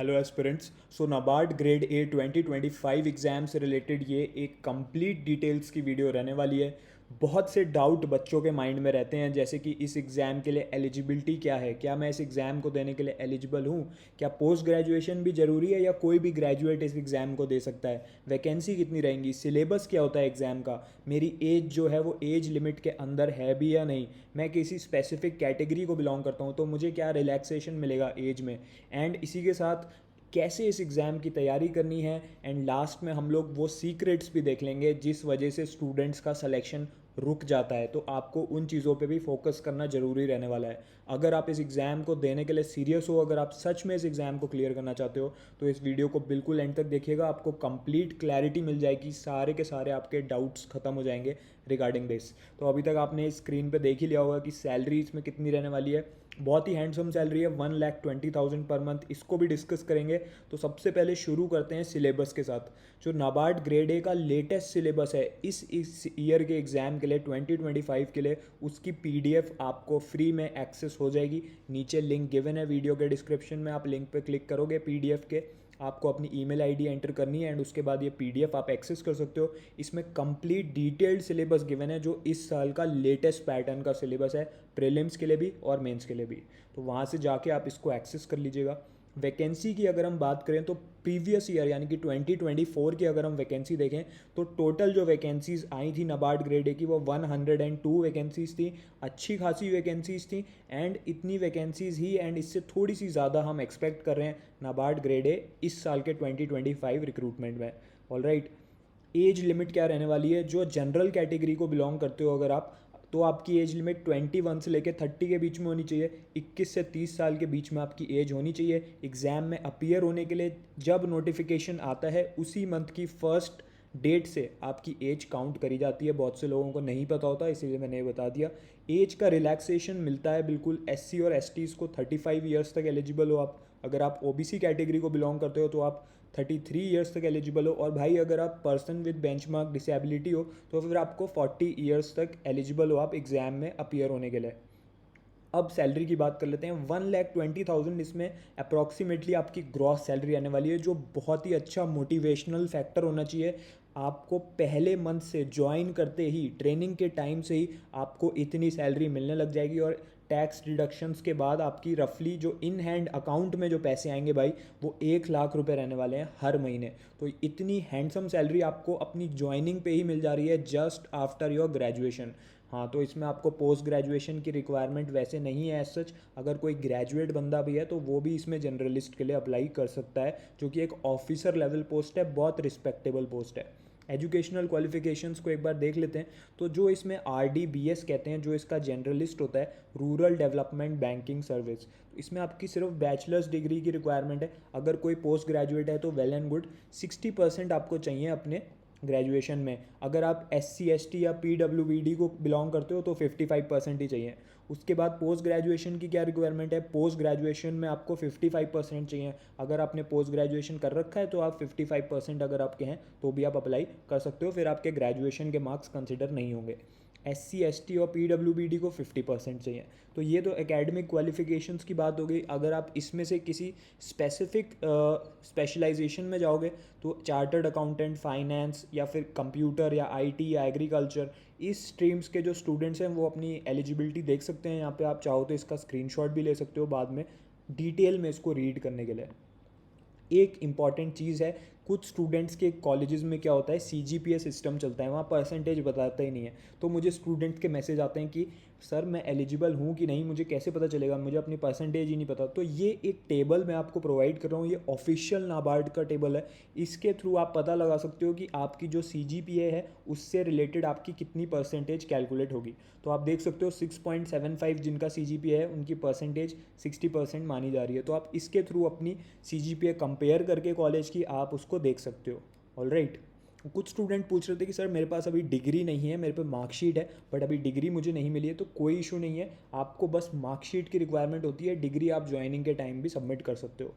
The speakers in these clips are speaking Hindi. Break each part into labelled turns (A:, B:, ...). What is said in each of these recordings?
A: Hello aspirants. So NABARD grade A 2025 exam से रिलेटेड ये एक कंप्लीट डिटेल्स की वीडियो रहने वाली है। बहुत से डाउट बच्चों के माइंड में रहते हैं, जैसे कि इस एग्ज़ाम के लिए एलिजिबिलिटी क्या है, क्या मैं इस एग्ज़ाम को देने के लिए एलिजिबल हूँ, क्या पोस्ट ग्रेजुएशन भी ज़रूरी है या कोई भी ग्रेजुएट इस एग्ज़ाम को दे सकता है, वैकेंसी कितनी रहेंगी, सिलेबस क्या होता है एग्ज़ाम का, मेरी एज जो है वो एज लिमिट के अंदर है भी या नहीं, मैं किसी स्पेसिफिक कैटेगरी को बिलोंग करता हूँ तो मुझे क्या रिलैक्सेशन मिलेगा एज में, एंड इसी के साथ कैसे इस एग्ज़ाम की तैयारी करनी है, एंड लास्ट में हम लोग वो सीक्रेट्स भी देख लेंगे जिस वजह से स्टूडेंट्स का सिलेक्शन रुक जाता है। तो आपको उन चीज़ों पे भी फोकस करना ज़रूरी रहने वाला है। अगर आप इस एग्ज़ाम को देने के लिए सीरियस हो, अगर आप सच में इस एग्ज़ाम को क्लियर करना चाहते हो, तो इस वीडियो को बिल्कुल एंड तक देखिएगा। आपको कंप्लीट क्लैरिटी मिल जाएगी, सारे के सारे आपके डाउट्स खत्म हो जाएंगे रिगार्डिंग दिस। तो अभी तक आपने स्क्रीन पे देख ही लिया होगा कि सैलरी इसमें कितनी रहने वाली है। बहुत ही हैंडसम सैलरी है, 1,20,000 पर मंथ। इसको भी डिस्कस करेंगे। तो सबसे पहले शुरू करते हैं सिलेबस के साथ। जो नाबार्ड ग्रेड ए का लेटेस्ट सिलेबस है इस ईयर के एग्ज़ाम के लिए 2025 के लिए, उसकी पीडीएफ आपको फ्री में एक्सेस हो जाएगी। नीचे लिंक गिवन है वीडियो के डिस्क्रिप्शन में, आप लिंक पे क्लिक करोगे पीडीएफ के, आपको अपनी ईमेल आईडी एंटर करनी है एंड उसके बाद ये पीडीएफ आप एक्सेस कर सकते हो। इसमें कंप्लीट डिटेल्ड सिलेबस गिवन है जो इस साल का लेटेस्ट पैटर्न का सिलेबस है, प्रीलिम्स के लिए भी और मेंस के लिए भी। तो वहाँ से जाके आप इसको एक्सेस कर लीजिएगा। वैकेंसी की अगर हम बात करें तो प्रीवियस ईयर यानी कि 2024 की अगर हम वैकेंसी देखें तो टोटल जो वैकेंसीज़ आई थी नाबार्ड ग्रेड ए की वो 102 वैकेंसीज़ थी। अच्छी खासी वैकेंसीज़ थी एंड इतनी वैकेंसीज़ ही एंड इससे थोड़ी सी ज़्यादा हम एक्सपेक्ट कर रहे हैं नाबार्ड ग्रेड ए इस साल के 2025 रिक्रूटमेंट में। ऑलराइट, एज लिमिट क्या रहने वाली है? जो जनरल कैटेगरी को बिलोंग करते हो अगर आप, तो आपकी एज लिमिट 21 से लेकर 30 के बीच में होनी चाहिए। 21 से 30 साल के बीच में आपकी एज होनी चाहिए। एग्ज़ाम में अपीयर होने के लिए जब नोटिफिकेशन आता है उसी मंथ की फर्स्ट डेट से आपकी एज काउंट करी जाती है। बहुत से लोगों को नहीं पता होता, इसीलिए मैंने ये बता दिया। एज का रिलैक्सेशन मिलता है बिल्कुल। एससी और एसटीज़ को 35 ईयर्स तक एलिजिबल हो आप। अगर आप ओबीसी कैटेगरी को बिलोंग करते हो तो आप 33 ईयर्स तक एलिजिबल हो। और भाई अगर आप पर्सन विद बेंचमार्क डिसेबिलिटी हो तो फिर आपको 40 ईयर्स तक एलिजिबल हो आप एग्ज़ाम में अपीयर होने के लिए। अब सैलरी की बात कर लेते हैं। 1,20,000 इसमें अप्रॉक्सीमेटली आपकी ग्रॉस सैलरी आने वाली है, जो बहुत ही अच्छा मोटिवेशनल फैक्टर होना चाहिए। आपको पहले मंथ से ज्वाइन करते ही, ट्रेनिंग के टाइम से ही आपको इतनी सैलरी मिलने लग जाएगी और टैक्स डिडक्शंस के बाद आपकी रफली जो इन हैंड अकाउंट में जो पैसे आएंगे भाई, वो 1 लाख रुपए रहने वाले हैं हर महीने। तो इतनी हैंडसम सैलरी आपको अपनी ज्वाइनिंग पे ही मिल जा रही है जस्ट आफ्टर योर ग्रेजुएशन। हाँ, तो इसमें आपको पोस्ट ग्रेजुएशन की रिक्वायरमेंट वैसे नहीं है एज सच। अगर कोई ग्रेजुएट बंदा भी है तो वो भी इसमें जनरलिस्ट के लिए अप्लाई कर सकता है, जो कि एक ऑफिसर लेवल पोस्ट है, बहुत रिस्पेक्टेबल पोस्ट है। एजुकेशनल क्वालिफिकेशंस को एक बार देख लेते हैं। तो जो इसमें RDBS कहते हैं, जो इसका जनरलिस्ट होता है, रूरल डेवलपमेंट बैंकिंग सर्विस, इसमें आपकी सिर्फ बैचलर्स डिग्री की रिक्वायरमेंट है। अगर कोई पोस्ट ग्रेजुएट है तो वेल एंड गुड। 60% आपको चाहिए अपने ग्रेजुएशन में। अगर आप SC ST या PWBD को बिलोंग करते हो तो 55% ही चाहिए। उसके बाद पोस्ट ग्रेजुएशन की क्या रिक्वायरमेंट है? पोस्ट ग्रेजुएशन में आपको 55% चाहिए। अगर आपने पोस्ट ग्रेजुएशन कर रखा है तो आप 55% अगर आपके हैं तो भी आप अप्लाई कर सकते हो, फिर आपके ग्रेजुएशन के मार्क्स कंसिडर नहीं होंगे। SC ST और PWBD को 50% चाहिए। तो ये तो एकेडमिक क्वालिफिकेशंस की बात हो गई। अगर आप इसमें से किसी स्पेसिफिक स्पेशलाइजेशन में जाओगे तो चार्टर्ड अकाउंटेंट, फाइनेंस या फिर कंप्यूटर या IT या एग्रीकल्चर, इस स्ट्रीम्स के जो स्टूडेंट्स हैं वो अपनी एलिजिबिलिटी देख सकते हैं। यहाँ पे आप चाहो तो इसका स्क्रीनशॉट भी ले सकते हो बाद में डिटेल में इसको रीड करने के लिए। एक इम्पॉर्टेंट चीज़ है, कुछ स्टूडेंट्स के कॉलेजेस में क्या होता है, CGPA सिस्टम चलता है, वहाँ परसेंटेज बताता ही नहीं है। तो मुझे स्टूडेंट्स के मैसेज आते हैं कि सर मैं एलिजिबल हूँ कि नहीं, मुझे कैसे पता चलेगा, मुझे अपनी परसेंटेज ही नहीं पता। तो ये एक टेबल मैं आपको प्रोवाइड कर रहा हूँ, ये ऑफिशियल नाबार्ड का टेबल है। इसके थ्रू आप पता लगा सकते हो कि आपकी जो CGPA है उससे रिलेटेड आपकी कितनी परसेंटेज कैलकुलेट होगी। तो आप देख सकते हो 6.75 जिनका CGPA है उनकी परसेंटेज 60% मानी जा रही है। तो आप इसके थ्रू अपनी CGPA कंपेयर करके कॉलेज की आप उसको देख सकते हो। ऑलराइट, कुछ स्टूडेंट पूछ रहे थे कि सर मेरे पास अभी डिग्री नहीं है, मेरे पे मार्कशीट है बट अभी डिग्री मुझे नहीं मिली है। तो कोई इशू नहीं है, आपको बस मार्कशीट की रिक्वायरमेंट होती है, डिग्री आप ज्वाइनिंग के टाइम भी सबमिट कर सकते हो।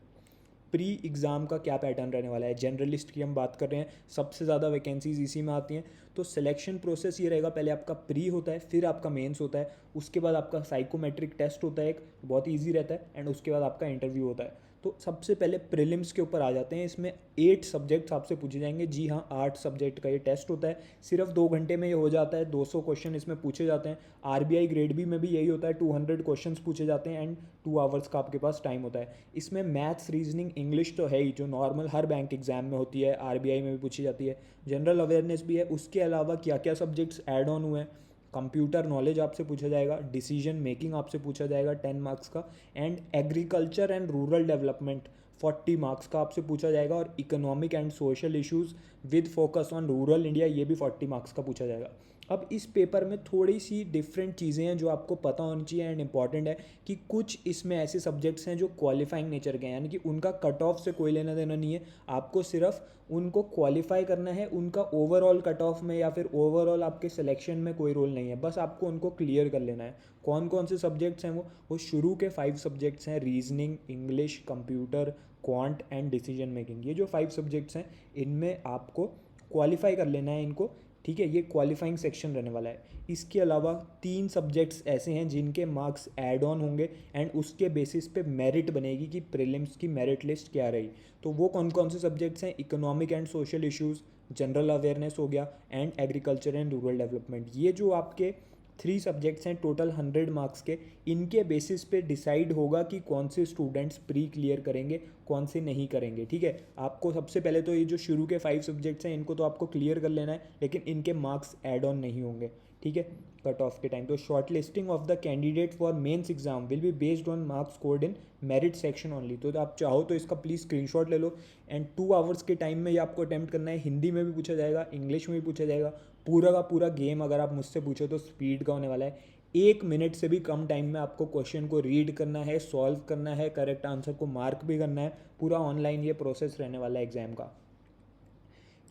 A: प्री एग्ज़ाम का क्या पैटर्न रहने वाला है? जनरलिस्ट की हम बात कर रहे हैं, सबसे ज़्यादा वैकेंसीज इसी में आती हैं। तो सिलेक्शन प्रोसेस ये रहेगा, पहले आपका प्री होता है, फिर आपका मेंस होता है, उसके बाद आपका साइकोमेट्रिक टेस्ट होता है, एक बहुत ईजी रहता है, एंड उसके बाद आपका इंटरव्यू होता है। तो सबसे पहले प्रीलिम्स के ऊपर आ जाते हैं। इसमें 8 सब्जेक्ट्स आपसे पूछे जाएंगे। जी हाँ, 8 सब्जेक्ट का ये टेस्ट होता है। सिर्फ 2 घंटे में ये हो जाता है। 200 क्वेश्चन इसमें पूछे जाते हैं। आरबीआई ग्रेड बी में भी यही होता है, 200 क्वेश्चंस पूछे जाते हैं एंड 2 आवर्स का आपके पास टाइम होता है। इसमें मैथ्स, रीजनिंग, इंग्लिश तो है ही, जो नॉर्मल हर बैंक एग्जाम में होती है, आरबीआई में भी पूछी जाती है। जनरल अवेयरनेस भी है। उसके अलावा क्या क्या सब्जेक्ट्स ऐड ऑन हुए हैं, कंप्यूटर नॉलेज आपसे पूछा जाएगा, डिसीजन मेकिंग आपसे पूछा जाएगा 10 मार्क्स का, and agriculture and rural development 40 marks का आपसे पूछा जाएगा, और economic and social issues with focus on rural India ये भी 40 मार्क्स का पूछा जाएगा। अब इस पेपर में थोड़ी सी डिफरेंट चीज़ें हैं जो आपको पता होनी चाहिए एंड इंपॉर्टेंट है कि कुछ इसमें ऐसे सब्जेक्ट्स हैं जो क्वालिफाइंग नेचर के हैं, यानी कि उनका कट ऑफ से कोई लेना देना नहीं है। आपको सिर्फ उनको क्वालिफाई करना है, उनका ओवरऑल कट ऑफ में या फिर ओवरऑल आपके सिलेक्शन में कोई रोल नहीं है, बस आपको उनको क्लियर कर लेना है। कौन कौन से सब्जेक्ट्स हैं वो शुरू के 5 सब्जेक्ट्स हैं, reasoning, English, computer, quant and decision making. ये जो 5 सब्जेक्ट्स हैं इनमें आपको क्वालिफाई कर लेना है इनको, ठीक है। ये क्वालिफाइंग सेक्शन रहने वाला है। इसके अलावा 3 सब्जेक्ट्स ऐसे हैं जिनके मार्क्स ऐड ऑन होंगे एंड उसके बेसिस पे मेरिट बनेगी कि प्रीलिम्स की मेरिट लिस्ट क्या रही। तो वो कौन कौन से सब्जेक्ट्स हैं, economic and social issues, general awareness हो गया, and agriculture and rural development. ये जो आपके 3 सब्जेक्ट्स हैं टोटल 100 मार्क्स के, इनके बेसिस पे डिसाइड होगा कि कौन से स्टूडेंट्स प्री क्लियर करेंगे, कौन से नहीं करेंगे, ठीक है। आपको सबसे पहले तो ये जो शुरू के 5 सब्जेक्ट्स हैं इनको तो आपको क्लियर कर लेना है, लेकिन इनके मार्क्स ऐड ऑन नहीं होंगे, ठीक है, कट ऑफ के टाइम। तो short listing of the candidate for mains exam will be based on marks scored in merit section only. तो आप चाहो तो इसका प्लीज़ स्क्रीनशॉट ले लो एंड 2 आवर्स के टाइम में ये आपको अटैम्प्ट करना है। हिंदी में भी पूछा जाएगा, इंग्लिश में भी पूछा जाएगा। पूरा का पूरा गेम अगर आप मुझसे पूछो तो स्पीड का होने वाला है। 1 मिनट से भी कम टाइम में आपको क्वेश्चन को रीड करना है, सॉल्व करना है, करेक्ट आंसर को मार्क भी करना है। पूरा ऑनलाइन ये प्रोसेस रहने वाला है एग्जाम का।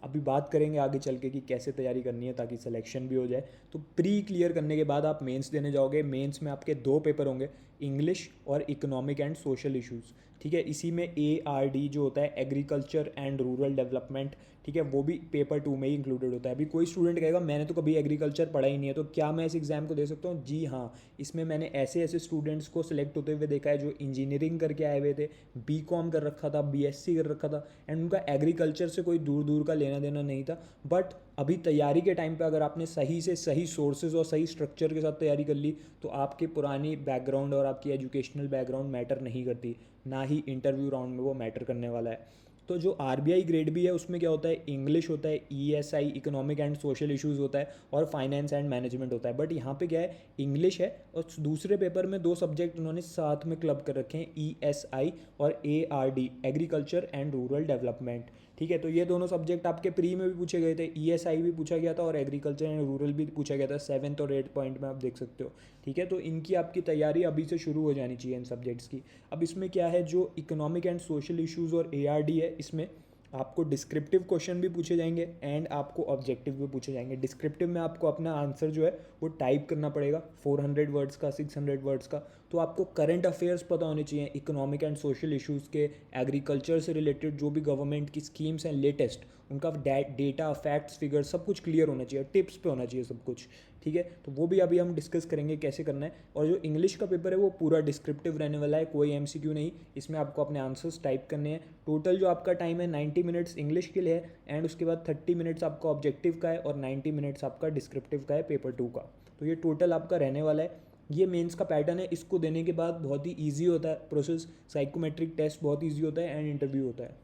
A: अभी बात करेंगे आगे चल के कि कैसे तैयारी करनी है ताकि सिलेक्शन भी हो जाए। तो प्री क्लियर करने के बाद आप मेंस देने जाओगे। मेंस में आपके 2 पेपर होंगे, इंग्लिश और इकोनॉमिक एंड सोशल इश्यूज़, ठीक है। इसी में ARD जो होता है, एग्रीकल्चर एंड रूरल डेवलपमेंट, ठीक है, वो भी पेपर 2 में ही इंक्लूडेड होता है। अभी कोई स्टूडेंट कहेगा मैंने तो कभी एग्रीकल्चर पढ़ा ही नहीं है, तो क्या मैं इस एग्ज़ाम को दे सकता हूँ? जी हाँ, इसमें मैंने ऐसे ऐसे स्टूडेंट्स को सिलेक्ट होते हुए देखा है जो इंजीनियरिंग करके आए हुए थे, BCom कर रखा था, BSc कर रखा था, एंड उनका एग्रीकल्चर से कोई दूर दूर का लेना देना नहीं था। बट अभी तैयारी के टाइम पे अगर आपने सही से सही सोर्सेज और सही स्ट्रक्चर के साथ तैयारी कर ली तो आपकी पुरानी बैकग्राउंड और आपकी एजुकेशनल बैकग्राउंड मैटर नहीं करती, ना ही इंटरव्यू राउंड में वो मैटर करने वाला है। तो जो आरबीआई ग्रेड भी है उसमें क्या होता है, इंग्लिश होता है, ESI economic and social issues होता है, और फाइनेंस एंड मैनेजमेंट होता है। बट यहाँ पे क्या है, इंग्लिश है और दूसरे पेपर में 2 सब्जेक्ट उन्होंने साथ में क्लब कर रखे हैं, ईएसआई और ARD, agriculture and rural development, ठीक है। तो ये दोनों सब्जेक्ट आपके प्री में भी पूछे गए थे, ईएसआई भी पूछा गया था और एग्रीकल्चर एंड रूरल भी पूछा गया था 7th और 8th पॉइंट में, आप देख सकते हो, ठीक है। तो इनकी आपकी तैयारी अभी से शुरू हो जानी चाहिए इन सब्जेक्ट्स की। अब इसमें क्या है, जो इकोनॉमिक एंड सोशल इश्यूज़ और ARD है, इसमें आपको डिस्क्रिप्टिव क्वेश्चन भी पूछे जाएंगे एंड आपको ऑब्जेक्टिव भी पूछे जाएंगे। डिस्क्रिप्टिव में आपको अपना आंसर जो है वो टाइप करना पड़ेगा, 400 वर्ड्स का, 600 वर्ड्स का। तो आपको करंट अफेयर्स पता होने चाहिए, इकोनॉमिक एंड सोशल इश्यूज़ के, एग्रीकल्चर से रिलेटेड जो भी गवर्नमेंट की स्कीम्स हैं लेटेस्ट, उनका डेटा, फैक्ट्स, फिगर्स सब कुछ क्लियर होना चाहिए, टिप्स पे होना चाहिए सब कुछ, ठीक है। तो वो भी अभी हम डिस्कस करेंगे कैसे करना है। और जो इंग्लिश का पेपर है वो पूरा डिस्क्रिप्टिव रहने वाला है, कोई MCQ नहीं, इसमें आपको अपने आंसर्स टाइप करने हैं। टोटल जो आपका टाइम है 90 मिनट्स इंग्लिश के लिए है एंड उसके बाद 30 मिनट्स आपका ऑब्जेक्टिव का है और 90 मिनट्स आपका डिस्क्रिप्टिव का है पेपर 2 का। तो ये टोटल आपका रहने वाला है। ये मेंस का पैटर्न है। इसको देने के बाद बहुत ही ईजी होता है प्रोसेस, साइकोमेट्रिक टेस्ट बहुत ईजी होता है एंड इंटरव्यू होता है।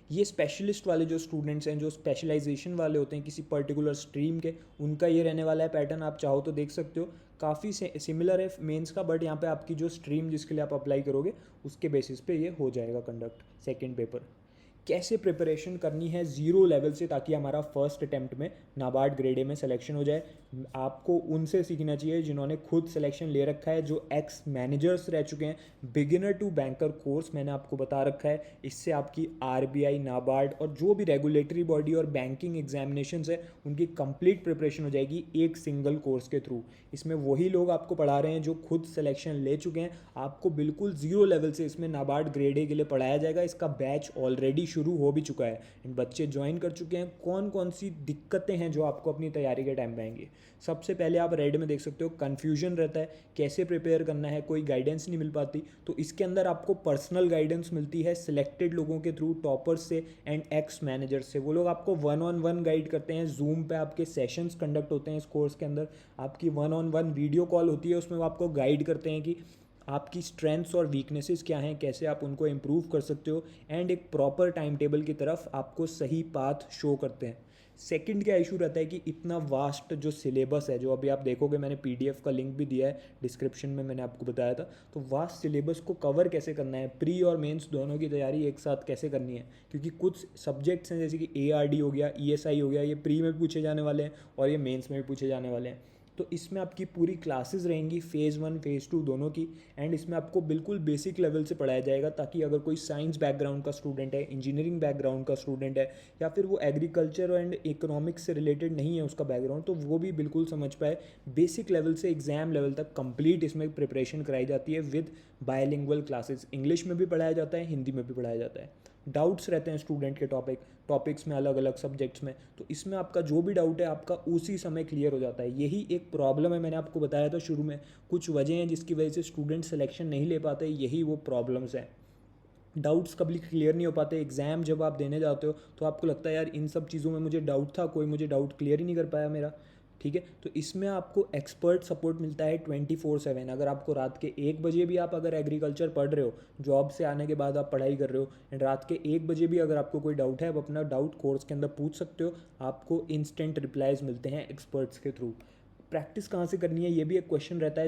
A: ये स्पेशलिस्ट वाले जो स्टूडेंट्स हैं, जो स्पेशलाइजेशन वाले होते हैं किसी पर्टिकुलर स्ट्रीम के, उनका ये रहने वाला है पैटर्न। आप चाहो तो देख सकते हो, काफ़ी सिमिलर है मेंस का, बट यहाँ पे आपकी जो स्ट्रीम जिसके लिए आप अप्लाई करोगे उसके बेसिस पे ये हो जाएगा कंडक्ट सेकंड पेपर। कैसे प्रिपरेशन करनी है 0 लेवल से ताकि हमारा फर्स्ट अटैम्प्ट में नाबार्ड ग्रेड ए में सिलेक्शन हो जाए। आपको उनसे सीखना चाहिए जिन्होंने खुद सिलेक्शन ले रखा है, जो एक्स मैनेजर्स रह चुके हैं। बिगिनर टू बैंकर कोर्स मैंने आपको बता रखा है, इससे आपकी आरबीआई, नाबार्ड और जो भी रेगुलेटरी बॉडी और बैंकिंग एग्जामिनेशंस है उनकी कंप्लीट प्रिपरेशन हो जाएगी एक सिंगल कोर्स के थ्रू। इसमें वही लोग आपको पढ़ा रहे हैं जो खुद सिलेक्शन ले चुके हैं। आपको बिल्कुल 0 लेवल से इसमें नाबार्ड ग्रेड ए के लिए पढ़ाया जाएगा। इसका बैच ऑलरेडी शुरू हो भी चुका है एंड बच्चे ज्वाइन कर चुके हैं। कौन कौन सी दिक्कतें हैं जो आपको अपनी तैयारी के टाइम पे आएंगी? सबसे पहले आप रेड में देख सकते हो कन्फ्यूजन रहता है, कैसे प्रिपेयर करना है, कोई गाइडेंस नहीं मिल पाती। तो इसके अंदर आपको पर्सनल गाइडेंस मिलती है सिलेक्टेड लोगों के थ्रू, टॉपर्स से एंड एक्स मैनेजर से। वो लोग आपको 1-on-1 गाइड करते हैं। जूम पे आपके सेशंस कंडक्ट होते हैं इस कोर्स के अंदर, आपकी 1-on-1 वीडियो कॉल होती है, उसमें वो आपको गाइड करते हैं कि आपकी स्ट्रेंथ्स और वीकनेसेस क्या हैं, कैसे आप उनको इम्प्रूव कर सकते हो एंड एक प्रॉपर टाइम टेबल की तरफ आपको सही पाथ शो करते हैं। सेकंड क्या इशू रहता है कि इतना वास्ट जो सिलेबस है, जो अभी आप देखोगे मैंने पीडीएफ का लिंक भी दिया है डिस्क्रिप्शन में, मैंने आपको बताया था। तो वास्ट सिलेबस को कवर कैसे करना है, प्री और मेंस दोनों की तैयारी एक साथ कैसे करनी है, क्योंकि कुछ सब्जेक्ट्स हैं जैसे कि एआरडी हो गया, ईएसआई हो गया, ये प्री में भी पूछे जाने वाले हैं और ये मेंस में भी पूछे जाने वाले हैं। तो इसमें आपकी पूरी क्लासेस रहेंगी फेज़ 1 फेज़ 2 दोनों की, एंड इसमें आपको बिल्कुल बेसिक लेवल से पढ़ाया जाएगा, ताकि अगर कोई साइंस बैकग्राउंड का स्टूडेंट है, इंजीनियरिंग बैकग्राउंड का स्टूडेंट है, या फिर वो एग्रीकल्चर एंड इकोनॉमिक्स से रिलेटेड नहीं है उसका बैकग्राउंड, तो वो भी बिल्कुल समझ पाए। बेसिक लेवल से एग्जाम लेवल तक कंप्लीट इसमें प्रिपरेशन कराई जाती है विद बायलिंगुअल क्लासेस। इंग्लिश में भी पढ़ाया जाता है, हिंदी में भी पढ़ाया जाता है। डाउट्स रहते हैं स्टूडेंट के टॉपिक्स में, अलग अलग सब्जेक्ट्स में, तो इसमें आपका जो भी डाउट है आपका उसी समय क्लियर हो जाता है। यही एक प्रॉब्लम है, मैंने आपको बताया था शुरू में, कुछ वजह हैं जिसकी वजह से स्टूडेंट सिलेक्शन नहीं ले पाते, यही वो प्रॉब्लम्स हैं। डाउट्स कभी क्लियर नहीं हो पाते। एग्ज़ाम जब आप देने जाते हो तो आपको लगता है यार इन सब चीज़ों में मुझे डाउट था, कोई मुझे डाउट क्लियर ही नहीं कर पाया मेरा। ठीक है, तो इसमें आपको एक्सपर्ट सपोर्ट मिलता है 24/7। अगर आपको रात के 1 बजे भी आप अगर एग्रीकल्चर पढ़ रहे हो, जॉब से आने के बाद आप पढ़ाई कर रहे हो, एंड रात के 1 बजे भी अगर आपको कोई डाउट है, आप अपना डाउट कोर्स के अंदर पूछ सकते हो। आपको इंस्टेंट रिप्लाईज मिलते हैं एक्सपर्ट्स के थ्रू। प्रैक्टिस कहाँ से करनी है, ये भी एक क्वेश्चन रहता है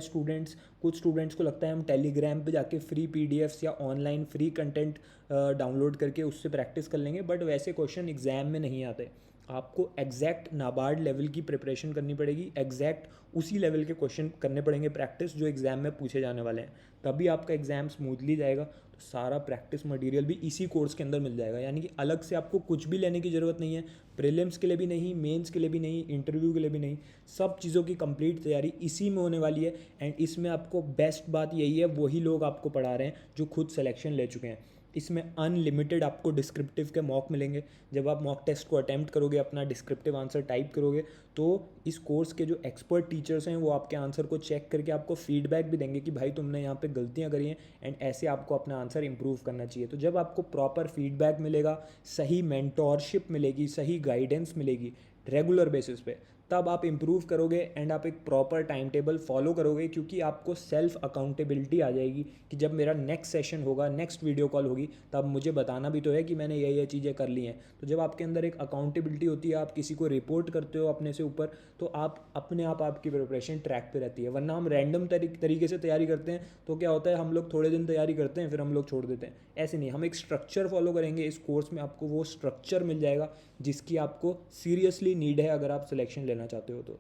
A: कुछ स्टूडेंट्स को लगता है हम टेलीग्राम पे जाके फ्री पीडीएफ्स या ऑनलाइन फ्री कंटेंट डाउनलोड करके उससे प्रैक्टिस कर लेंगे, बट वैसे क्वेश्चन एग्जाम में नहीं आते। आपको एग्जैक्ट नाबार्ड लेवल की प्रिपरेशन करनी पड़ेगी, एग्जैक्ट उसी लेवल के क्वेश्चन करने पड़ेंगे प्रैक्टिस जो एग्ज़ाम में पूछे जाने वाले हैं, तभी आपका एग्ज़ाम स्मूथली जाएगा। तो सारा प्रैक्टिस मटेरियल भी इसी कोर्स के अंदर मिल जाएगा, यानी कि अलग से आपको कुछ भी लेने की ज़रूरत नहीं है। प्रीलिम्स के लिए भी नहीं, मेंस के लिए भी नहीं, इंटरव्यू के लिए भी नहीं, सब चीज़ों की कंप्लीट तैयारी इसी में होने वाली है। एंड इसमें आपको बेस्ट बात यही है, वही लोग आपको पढ़ा रहे हैं जो खुद सिलेक्शन ले चुके हैं। इसमें अनलिमिटेड आपको डिस्क्रिप्टिव के मॉक मिलेंगे। जब आप मॉक टेस्ट को अटैम्प्ट करोगे, अपना डिस्क्रिप्टिव आंसर टाइप करोगे, तो इस कोर्स के जो एक्सपर्ट टीचर्स हैं वो आपके आंसर को चेक करके आपको फीडबैक भी देंगे कि भाई तुमने यहाँ पे गलतियाँ करी हैं एंड ऐसे आपको अपना आंसर इंप्रूव करना चाहिए। तो जब आपको प्रॉपर फीडबैक मिलेगा, सही मेंटोरशिप मिलेगी, सही गाइडेंस मिलेगी रेगुलर बेसिस पे, तब आप इम्प्रूव करोगे एंड आप एक प्रॉपर टाइम टेबल फॉलो करोगे, क्योंकि आपको सेल्फ अकाउंटेबिलिटी आ जाएगी कि जब मेरा नेक्स्ट सेशन होगा, नेक्स्ट वीडियो कॉल होगी, तब मुझे बताना भी तो है कि मैंने ये चीज़ें कर ली हैं। तो जब आपके अंदर एक अकाउंटेबिलिटी होती है, आप किसी को रिपोर्ट करते हो अपने से ऊपर, तो आप अपने आप आपकी प्रिपरेशन ट्रैक पे रहती है। वरना हम रैंडम तरीके से तैयारी करते हैं तो क्या होता है, हम लोग थोड़े दिन तैयारी करते हैं फिर हम लोग छोड़ देते हैं। ऐसे नहीं, हम एक स्ट्रक्चर फॉलो करेंगे। इस कोर्स में आपको वो स्ट्रक्चर मिल जाएगा जिसकी आपको सीरियसली नीड है अगर आप सिलेक्शन लेना चाहते हो तो।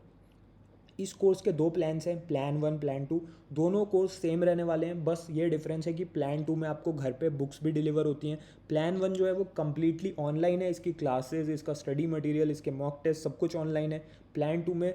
A: इस कोर्स के 2 प्लान्स हैं, प्लान 1 प्लान 2। दोनों कोर्स सेम रहने वाले हैं, बस ये डिफरेंस है कि प्लान 2 में आपको घर पे बुक्स भी डिलीवर होती हैं। प्लान 1 जो है वो कम्प्लीटली ऑनलाइन है, इसकी क्लासेस, इसका स्टडी मटेरियल, इसके मॉक टेस्ट सब कुछ ऑनलाइन है। प्लान 2 में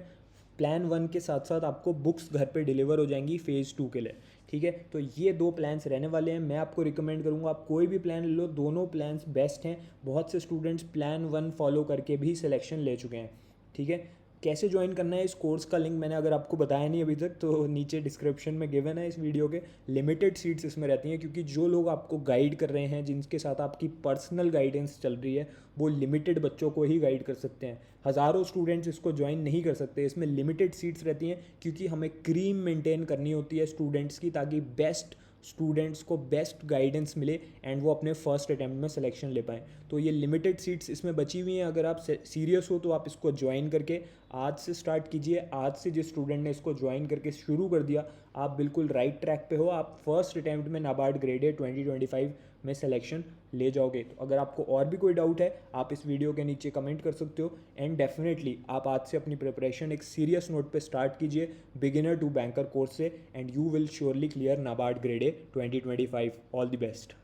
A: प्लान 1 के साथ साथ आपको बुक्स घर पे डिलीवर हो जाएंगी फेज़ 2 के लिए। ठीक है, तो ये 2 प्लान्स रहने वाले हैं। मैं आपको रिकमेंड करूँगा आप कोई भी प्लान ले लो, दोनों प्लान्स बेस्ट हैं। बहुत से स्टूडेंट्स प्लान 1 फॉलो करके भी सिलेक्शन ले चुके हैं। ठीक है, कैसे ज्वाइन करना है इस कोर्स का लिंक मैंने अगर आपको बताया नहीं अभी तक, तो नीचे डिस्क्रिप्शन में गिवन है इस वीडियो के। लिमिटेड सीट्स इसमें रहती हैं, क्योंकि जो लोग आपको गाइड कर रहे हैं, जिनके साथ आपकी पर्सनल गाइडेंस चल रही है, वो लिमिटेड बच्चों को ही गाइड कर सकते हैं। हज़ारों स्टूडेंट्स इसको ज्वाइन नहीं कर सकते। इसमें लिमिटेड सीट्स रहती हैं, क्योंकि हमें क्रीम मेंटेन करनी होती है स्टूडेंट्स की, ताकि बेस्ट स्टूडेंट्स को बेस्ट गाइडेंस मिले एंड वो अपने फर्स्ट अटैम्प्ट में सिलेक्शन ले पाएँ। तो ये लिमिटेड सीट्स इसमें बची हुई हैं। अगर आप सीरियस हो तो आप इसको ज्वाइन करके आज से स्टार्ट कीजिए। आज से जिस स्टूडेंट ने इसको ज्वाइन करके शुरू कर दिया, आप बिल्कुल राइट ट्रैक पे हो। आप फर्स्ट अटैम्प्ट में नाबार्ड ग्रेड ए 2025 में सिलेक्शन ले जाओगे। तो अगर आपको और भी कोई डाउट है, आप इस वीडियो के नीचे कमेंट कर सकते हो। एंड डेफिनेटली आप आज से अपनी प्रिपरेशन एक सीरियस नोट पे स्टार्ट कीजिए बिगिनर टू बैंकर कोर्स से, and you will surely clear NABARD grade A 2025। All the best.